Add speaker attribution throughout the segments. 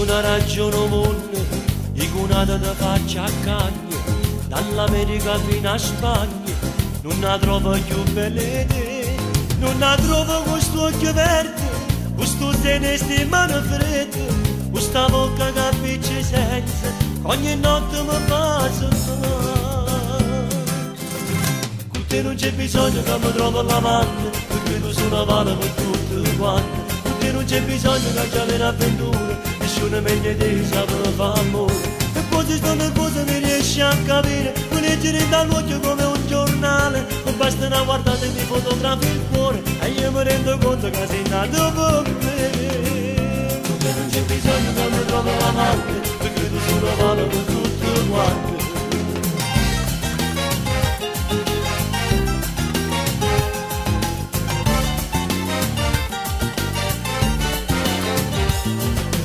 Speaker 1: una ragione mondo, dico una da faccia a cagna, dall'America fino a Spagna, non la trovo più bella di te, non la trovo questo occhio verde, questo seno e mani fredde, questa bocca che appiccia senza, ogni notte mi fa sognare. Con te non c'è bisogno che mi trovo l'amante, perché tu sei una palla per tutti quanti. Con te non c'è bisogno che c'è un'avventura, nessuno meglio di te sa per fare amore. E poi se sto nervoso mi riesci a capire, mi leggere dall'occhio come un giornale, non basta una guardata e mi fotografi il cuore, e io mi rendo conto che sei nato per me. Con te non c'è bisogno che mi trovo l'amante, perché tu sei una palla per tutti quanti.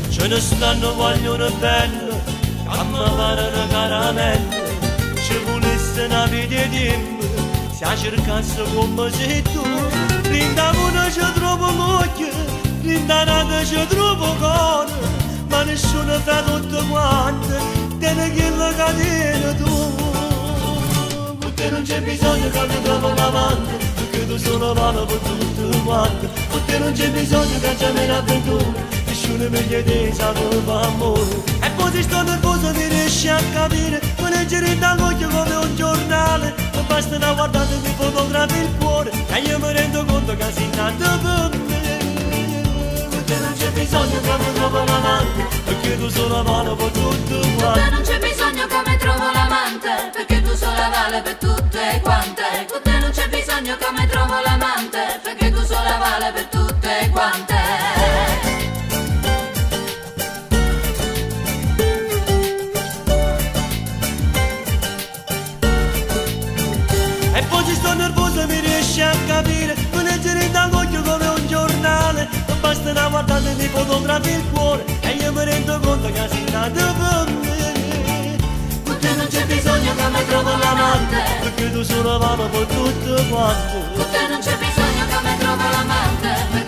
Speaker 1: Ce ne stanno vogliono bello, che mi pare una caramella, ci volesse una vita di tempo, se cercasse come sei tu, rinda una ci trovo l'occhio, rinda nata ci trovo cuore, ma nessuno fa tutto quanto, tiene quello che tieni tu. Con te non c'è bisogno che mi trovo l'amante, perché tu sei una palla per tutto quanto, con te non c'è bisogno che c'è un'avventura, nessuno meglio di te sa come fa amore. E poi se sto nervoso mi riesci a capire, mi leggere dall'occhio come un giornale, non basta una guardata e mi fotografi il cuore, e io mi rendo conto che sei nato per me. Con te non c'è bisogno che mi trovo l'amante, perché tu sei la mano per tutto quanto.
Speaker 2: Con te non c'è bisogno che mi trovo l'amante, perché tu sei la vale per tutte quante. Con te non c'è bisogno che mi trovo l'amante, perché tu sei la vale per tutte quante.
Speaker 1: E poi se sto nervoso mi riesci a capire, mi leggere dall'occhio come un giornale, non basta una guardata e mi fotografi il cuore, e io mi rendo conto che sei nato per me.
Speaker 2: Con te non c'è bisogno che mi trovo l'amante,
Speaker 1: perché tu sei una palla per tutto quanto.
Speaker 2: con te non c'è bisogno che mi trovo l'amante,